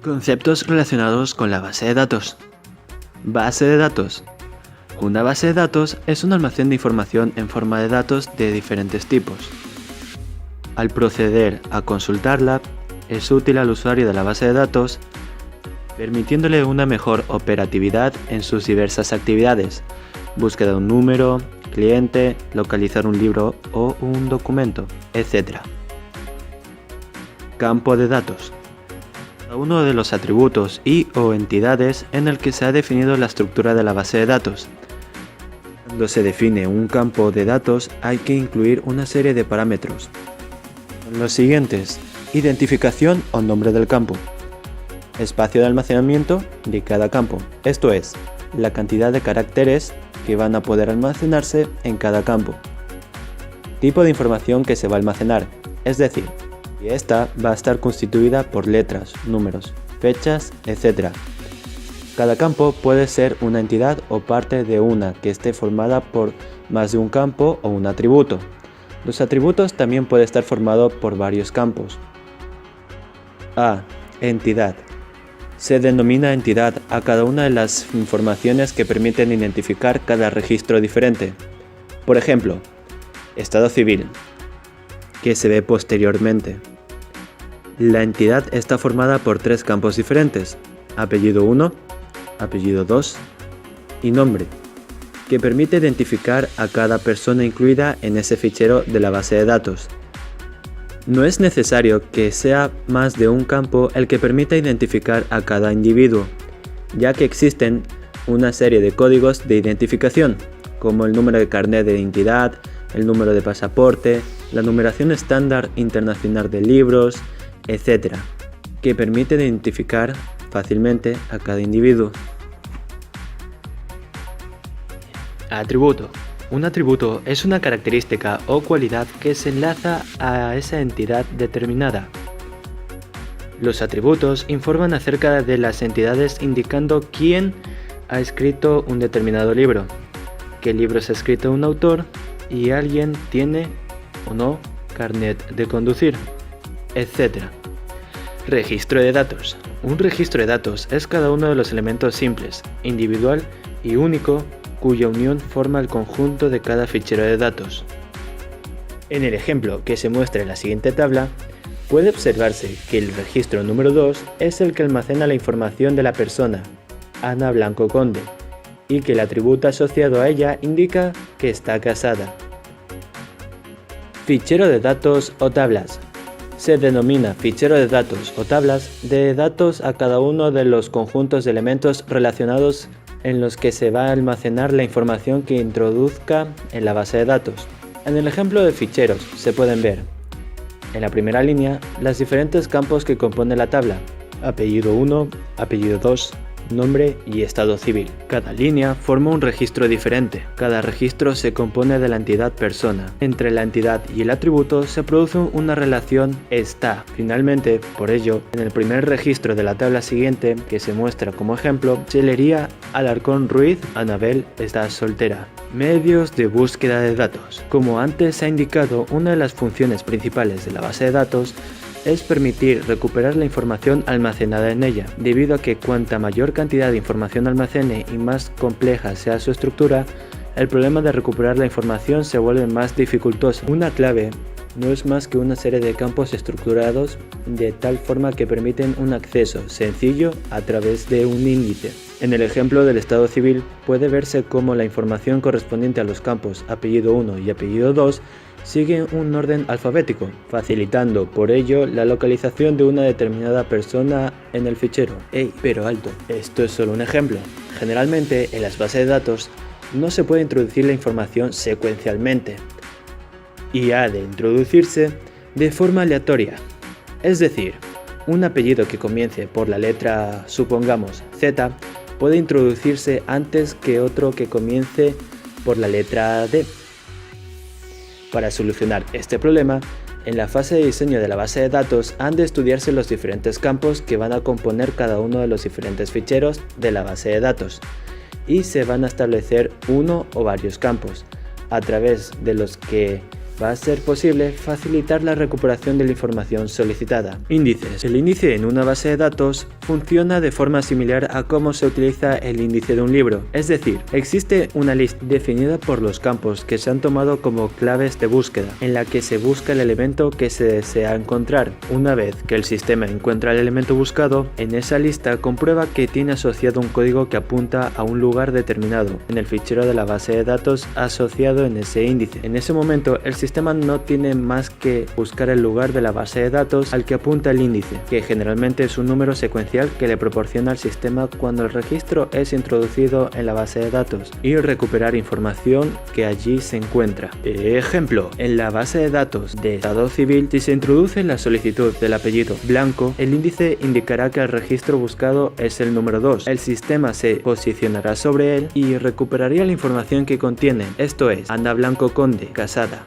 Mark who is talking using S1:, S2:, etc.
S1: Conceptos relacionados con la base de datos. Base de datos. Una base de datos es un almacén de información en forma de datos de diferentes tipos. Al proceder a consultarla, es útil al usuario de la base de datos, permitiéndole una mejor operatividad en sus diversas actividades: búsqueda de un número, cliente, localizar un libro o un documento, etc. Campo de datos. Uno de los atributos y/o entidades en el que se ha definido la estructura de la base de datos. Cuando se define un campo de datos hay que incluir una serie de parámetros. Son los siguientes: identificación o nombre del campo, espacio de almacenamiento de cada campo, esto es, la cantidad de caracteres que van a poder almacenarse en cada campo, tipo de información que se va a almacenar, es decir, y esta va a estar constituida por letras, números, fechas, etc. Cada campo puede ser una entidad o parte de una que esté formada por más de un campo o un atributo. Los atributos también pueden estar formados por varios campos. A. Entidad. Se denomina entidad a cada una de las informaciones que permiten identificar cada registro diferente. Por ejemplo, estado civil, que se ve posteriormente. La entidad está formada por tres campos diferentes: apellido 1, apellido 2 y nombre, que permite identificar a cada persona incluida en ese fichero de la base de datos. No es necesario que sea más de un campo el que permita identificar a cada individuo, ya que existen una serie de códigos de identificación, como el número de carnet de identidad, el número de pasaporte, la numeración estándar internacional de libros, etc., que permite identificar fácilmente a cada individuo. Atributo. Un atributo es una característica o cualidad que se enlaza a esa entidad determinada. Los atributos informan acerca de las entidades indicando quién ha escrito un determinado libro, qué libros ha escrito un autor y alguien tiene o no carnet de conducir, etc. Registro de datos. Un registro de datos es cada uno de los elementos simples, individual y único cuya unión forma el conjunto de cada fichero de datos. En el ejemplo que se muestra en la siguiente tabla, puede observarse que el registro número 2 es el que almacena la información de la persona, Ana Blanco Conde, y que el atributo asociado a ella indica que está casada. Fichero de datos o tablas. Se denomina fichero de datos o tablas de datos a cada uno de los conjuntos de elementos relacionados en los que se va a almacenar la información que introduzca en la base de datos. En el ejemplo de ficheros se pueden ver, en la primera línea, los diferentes campos que componen la tabla: apellido 1, apellido 2, nombre y estado civil. Cada línea forma un registro diferente. Cada registro se compone de la entidad persona. Entre la entidad y el atributo se produce una relación está. Finalmente, por ello, en el primer registro de la tabla siguiente, que se muestra como ejemplo, se leería: Alarcón Ruiz, Anabel está soltera. Medios de búsqueda de datos. Como antes se ha indicado, una de las funciones principales de la base de datos es permitir recuperar la información almacenada en ella, debido a que cuanta mayor cantidad de información almacene y más compleja sea su estructura, el problema de recuperar la información se vuelve más dificultoso. Una clave no es más que una serie de campos estructurados de tal forma que permiten un acceso sencillo a través de un índice. En el ejemplo del estado civil puede verse cómo la información correspondiente a los campos apellido 1 y apellido 2 sigue un orden alfabético, facilitando por ello la localización de una determinada persona en el fichero. Pero alto, esto es solo un ejemplo. Generalmente en las bases de datos no se puede introducir la información secuencialmente y ha de introducirse de forma aleatoria. Es decir, un apellido que comience por la letra, supongamos, Z, puede introducirse antes que otro que comience por la letra D. Para solucionar este problema, en la fase de diseño de la base de datos han de estudiarse los diferentes campos que van a componer cada uno de los diferentes ficheros de la base de datos y se van a establecer uno o varios campos, a través de los que va a ser posible facilitar la recuperación de la información solicitada. Índices. El índice en una base de datos funciona de forma similar a cómo se utiliza el índice de un libro, es decir, existe una lista definida por los campos que se han tomado como claves de búsqueda, en la que se busca el elemento que se desea encontrar. Una vez que el sistema encuentra el elemento buscado, en esa lista comprueba que tiene asociado un código que apunta a un lugar determinado en el fichero de la base de datos asociado en ese índice. En ese momento, el sistema no tiene más que buscar el lugar de la base de datos al que apunta el índice, que generalmente es un número secuencial que le proporciona al sistema cuando el registro es introducido en la base de datos, y recuperar información que allí se encuentra. Ejemplo, en la base de datos de Estado Civil, si se introduce la solicitud del apellido Blanco, el índice indicará que el registro buscado es el número 2. El sistema se posicionará sobre él y recuperaría la información que contiene, esto es, Ana Blanco Conde, casada.